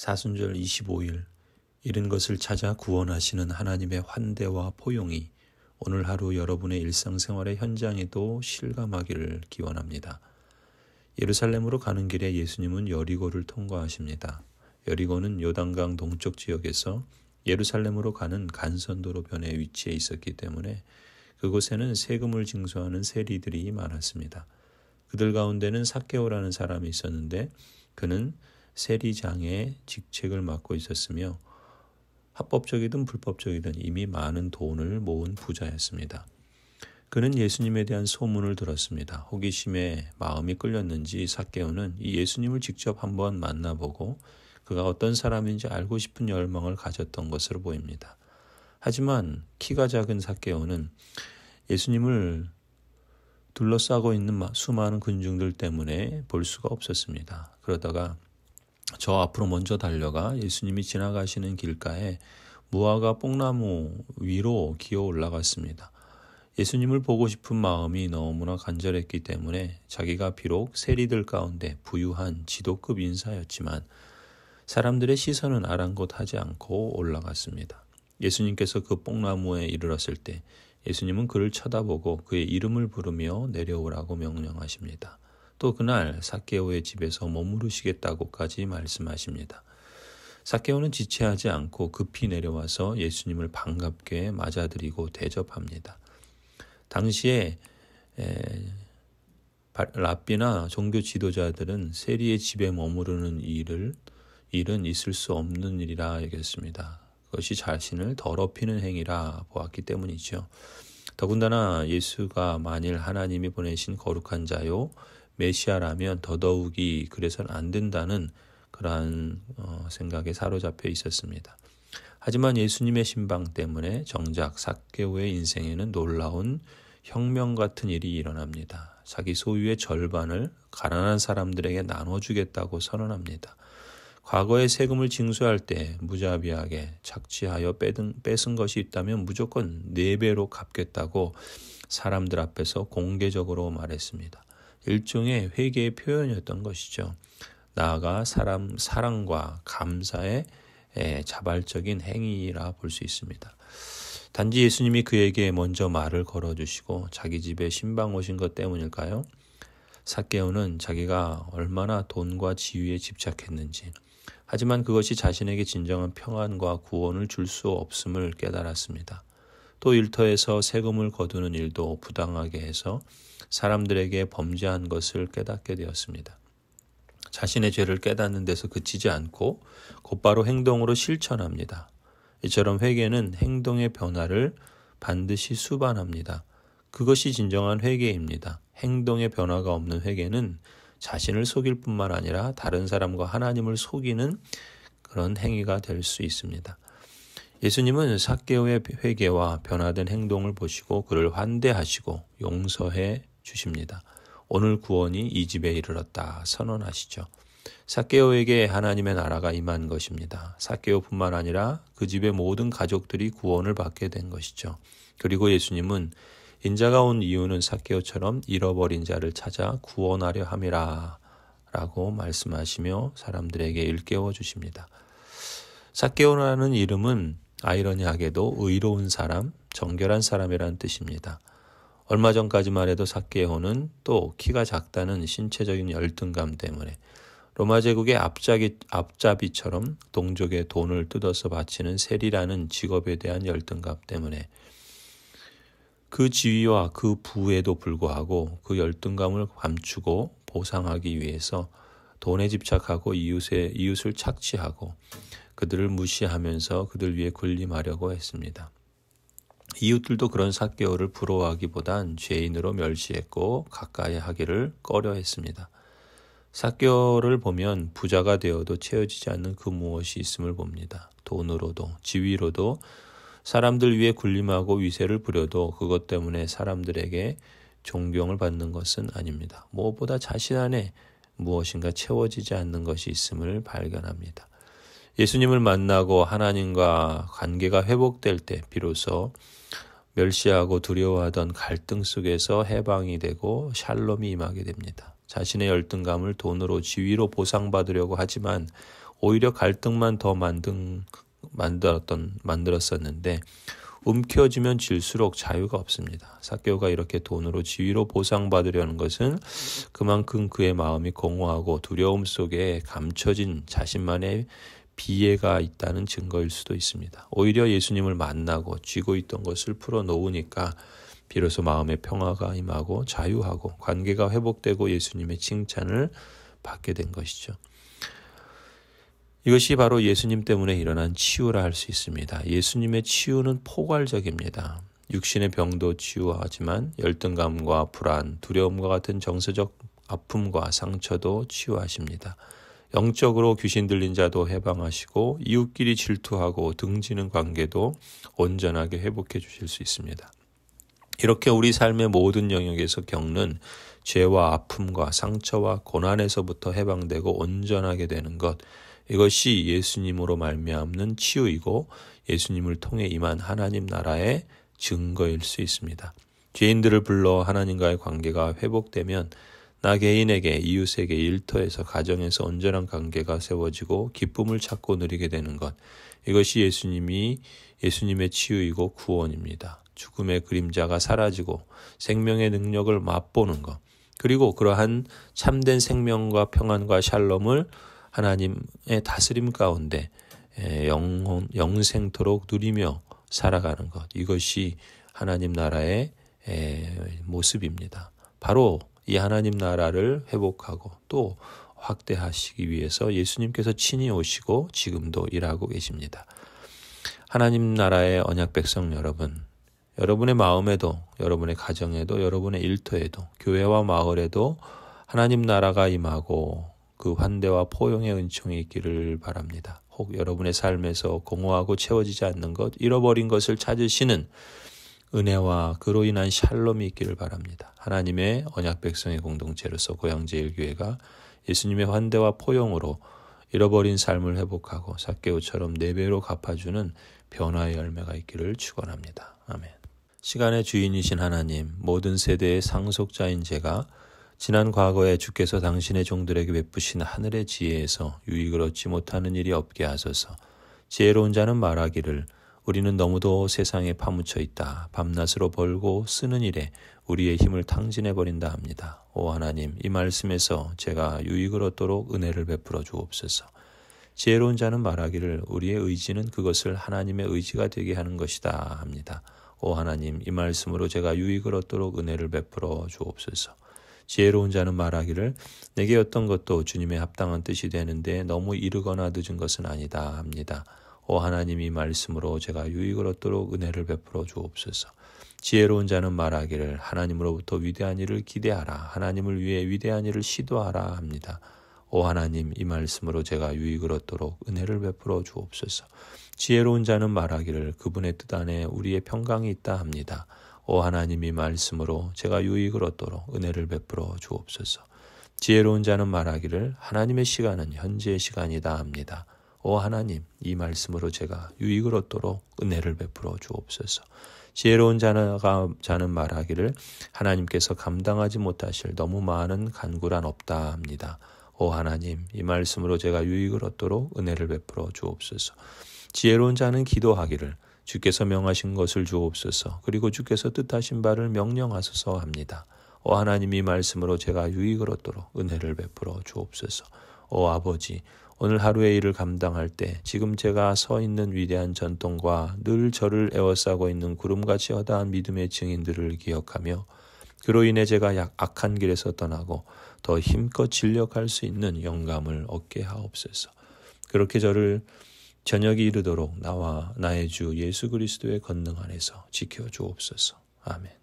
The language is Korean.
사순절 25일 잃은 것을 찾아 구원하시는 하나님의 환대와 포용이 오늘 하루 여러분의 일상생활의 현장에도 실감하기를 기원합니다. 예루살렘으로 가는 길에 예수님은 여리고를 통과하십니다. 여리고는 요단강 동쪽 지역에서 예루살렘으로 가는 간선도로변에 위치해 있었기 때문에 그곳에는 세금을 징수하는 세리들이 많았습니다. 그들 가운데는 삭개오라는 사람이 있었는데 그는 세리장의 직책을 맡고 있었으며 합법적이든 불법적이든 이미 많은 돈을 모은 부자였습니다. 그는 예수님에 대한 소문을 들었습니다. 호기심에 마음이 끌렸는지 삭개오는 이 예수님을 직접 한번 만나보고 그가 어떤 사람인지 알고 싶은 열망을 가졌던 것으로 보입니다. 하지만 키가 작은 삭개오는 예수님을 둘러싸고 있는 수많은 군중들 때문에 볼 수가 없었습니다. 그러다가 저 앞으로 먼저 달려가 예수님이 지나가시는 길가에 무화과 뽕나무 위로 기어 올라갔습니다. 예수님을 보고 싶은 마음이 너무나 간절했기 때문에 자기가 비록 세리들 가운데 부유한 지도급 인사였지만 사람들의 시선은 아랑곳하지 않고 올라갔습니다. 예수님께서 그 뽕나무에 이르렀을 때 예수님은 그를 쳐다보고 그의 이름을 부르며 내려오라고 명령하십니다. 또 그날 삭개오의 집에서 머무르시겠다고까지 말씀하십니다. 삭개오는 지체하지 않고 급히 내려와서 예수님을 반갑게 맞아들이고 대접합니다. 당시에 랍비나 종교 지도자들은 세리의 집에 머무르는 일은 있을 수 없는 일이라 여겼습니다. 그것이 자신을 더럽히는 행위라 보았기 때문이죠. 더군다나 예수가 만일 하나님이 보내신 거룩한 자요 메시아라면 더더욱이 그래서는 안 된다는 그러한 생각에 사로잡혀 있었습니다. 하지만 예수님의 신방 때문에 정작 삭개오의 인생에는 놀라운 혁명 같은 일이 일어납니다. 자기 소유의 절반을 가난한 사람들에게 나눠주겠다고 선언합니다. 과거에 세금을 징수할 때 무자비하게 착취하여 뺏은 것이 있다면 무조건 4배로 갚겠다고 사람들 앞에서 공개적으로 말했습니다. 일종의 회개의 표현이었던 것이죠. 나아가 사랑과 감사의 자발적인 행위라 볼 수 있습니다. 단지 예수님이 그에게 먼저 말을 걸어주시고 자기 집에 신방 오신 것 때문일까요? 삭개오는 자기가 얼마나 돈과 지위에 집착했는지, 하지만 그것이 자신에게 진정한 평안과 구원을 줄 수 없음을 깨달았습니다. 또 일터에서 세금을 거두는 일도 부당하게 해서 사람들에게 범죄한 것을 깨닫게 되었습니다. 자신의 죄를 깨닫는 데서 그치지 않고 곧바로 행동으로 실천합니다. 이처럼 회개는 행동의 변화를 반드시 수반합니다. 그것이 진정한 회개입니다. 행동의 변화가 없는 회개는 자신을 속일 뿐만 아니라 다른 사람과 하나님을 속이는 그런 행위가 될 수 있습니다. 예수님은 삭개오의 회개와 변화된 행동을 보시고 그를 환대하시고 용서해 주십니다. 오늘 구원이 이 집에 이르렀다 선언하시죠. 삭개오에게 하나님의 나라가 임한 것입니다. 삭개오뿐만 아니라 그 집의 모든 가족들이 구원을 받게 된 것이죠. 그리고 예수님은 인자가 온 이유는 삭개오처럼 잃어버린 자를 찾아 구원하려 함이라 라고 말씀하시며 사람들에게 일깨워 주십니다. 삭개오라는 이름은 아이러니하게도 의로운 사람, 정결한 사람이라는 뜻입니다. 얼마 전까지만 해도 삭개오는 또 키가 작다는 신체적인 열등감 때문에 로마 제국의 앞잡이처럼 동족의 돈을 뜯어서 바치는 세리라는 직업에 대한 열등감 때문에 그 지위와 그 부에도 불구하고 그 열등감을 감추고 보상하기 위해서 돈에 집착하고 이웃을 착취하고 그들을 무시하면서 그들 위에 군림하려고 했습니다. 이웃들도 그런 삭개오를 부러워하기보단 죄인으로 멸시했고 가까이 하기를 꺼려했습니다. 삭개오를 보면 부자가 되어도 채워지지 않는 그 무엇이 있음을 봅니다. 돈으로도 지위로도 사람들 위에 군림하고 위세를 부려도 그것 때문에 사람들에게 존경을 받는 것은 아닙니다. 무엇보다 자신 안에 무엇인가 채워지지 않는 것이 있음을 발견합니다. 예수님을 만나고 하나님과 관계가 회복될 때 비로소 멸시하고 두려워하던 갈등 속에서 해방이 되고 샬롬이 임하게 됩니다. 자신의 열등감을 돈으로 지위로 보상받으려고 하지만 오히려 갈등만 더 만들었었는데 움켜쥐면 질수록 자유가 없습니다. 삭개오가 이렇게 돈으로 지위로 보상받으려는 것은 그만큼 그의 마음이 공허하고 두려움 속에 감춰진 자신만의 비애가 있다는 증거일 수도 있습니다. 오히려 예수님을 만나고 쥐고 있던 것을 풀어놓으니까 비로소 마음의 평화가 임하고 자유하고 관계가 회복되고 예수님의 칭찬을 받게 된 것이죠. 이것이 바로 예수님 때문에 일어난 치유라 할 수 있습니다. 예수님의 치유는 포괄적입니다. 육신의 병도 치유하지만 열등감과 불안, 두려움과 같은 정서적 아픔과 상처도 치유하십니다. 영적으로 귀신 들린 자도 해방하시고 이웃끼리 질투하고 등지는 관계도 온전하게 회복해 주실 수 있습니다. 이렇게 우리 삶의 모든 영역에서 겪는 죄와 아픔과 상처와 고난에서부터 해방되고 온전하게 되는 것, 이것이 예수님으로 말미암는 치유이고 예수님을 통해 임한 하나님 나라의 증거일 수 있습니다. 죄인들을 불러 하나님과의 관계가 회복되면 나 개인에게, 이웃에게, 일터에서, 가정에서 온전한 관계가 세워지고 기쁨을 찾고 누리게 되는 것, 이것이 예수님의 치유이고 구원입니다. 죽음의 그림자가 사라지고 생명의 능력을 맛보는 것, 그리고 그러한 참된 생명과 평안과 샬롬을 하나님의 다스림 가운데 영생토록 누리며 살아가는 것, 이것이 하나님 나라의 모습입니다. 바로 이 하나님 나라를 회복하고 또 확대하시기 위해서 예수님께서 친히 오시고 지금도 일하고 계십니다. 하나님 나라의 언약 백성 여러분, 여러분의 마음에도, 여러분의 가정에도, 여러분의 일터에도, 교회와 마을에도 하나님 나라가 임하고 그 환대와 포용의 은총이 있기를 바랍니다. 혹 여러분의 삶에서 공허하고 채워지지 않는 것, 잃어버린 것을 찾으시는 은혜와 그로 인한 샬롬이 있기를 바랍니다. 하나님의 언약 백성의 공동체로서 고향제일교회가 예수님의 환대와 포용으로 잃어버린 삶을 회복하고 삭개오처럼 4배로 갚아주는 변화의 열매가 있기를 축원합니다. 아멘. 시간의 주인이신 하나님, 모든 세대의 상속자인 제가 지난 과거에 주께서 당신의 종들에게 베푸신 하늘의 지혜에서 유익을 얻지 못하는 일이 없게 하소서. 지혜로운 자는 말하기를 우리는 너무도 세상에 파묻혀 있다. 밤낮으로 벌고 쓰는 일에 우리의 힘을 탕진해버린다 합니다. 오 하나님, 이 말씀에서 제가 유익을 얻도록 은혜를 베풀어 주옵소서. 지혜로운 자는 말하기를 우리의 의지는 그것을 하나님의 의지가 되게 하는 것이다 합니다. 오 하나님, 이 말씀으로 제가 유익을 얻도록 은혜를 베풀어 주옵소서. 지혜로운 자는 말하기를 내게 어떤 것도 주님의 합당한 뜻이 되는데 너무 이르거나 늦은 것은 아니다 합니다. 오 하나님, 이 말씀으로 제가 유익을 얻도록 은혜를 베풀어 주옵소서. 지혜로운 자는 말하기를 하나님으로부터 위대한 일을 기대하라. 하나님을 위해 위대한 일을 시도하라 합니다. 오 하나님, 이 말씀으로 제가 유익을 얻도록 은혜를 베풀어 주옵소서. 지혜로운 자는 말하기를 그분의 뜻 안에 우리의 평강이 있다 합니다. 오 하나님, 이 말씀으로 제가 유익을 얻도록 은혜를 베풀어 주옵소서. 지혜로운 자는 말하기를 하나님의 시간은 현재의 시간이다 합니다. 오 하나님, 이 말씀으로 제가 유익을 얻도록 은혜를 베풀어 주옵소서. 지혜로운 자는 말하기를 하나님께서 감당하지 못하실 너무 많은 간구란 없다 합니다. 오 하나님, 이 말씀으로 제가 유익을 얻도록 은혜를 베풀어 주옵소서. 지혜로운 자는 기도하기를 주께서 명하신 것을 주옵소서. 그리고 주께서 뜻하신 바를 명령하소서 합니다. 오 하나님, 이 말씀으로 제가 유익을 얻도록 은혜를 베풀어 주옵소서. 오 아버지, 오늘 하루의 일을 감당할 때 지금 제가 서 있는 위대한 전통과 늘 저를 에워싸고 있는 구름같이 허다한 믿음의 증인들을 기억하며 그로 인해 제가 악한 길에서 떠나고 더 힘껏 진력할 수 있는 영감을 얻게 하옵소서. 그렇게 저를 저녁이 이르도록 나와 나의 주 예수 그리스도의 권능 안에서 지켜주옵소서. 아멘.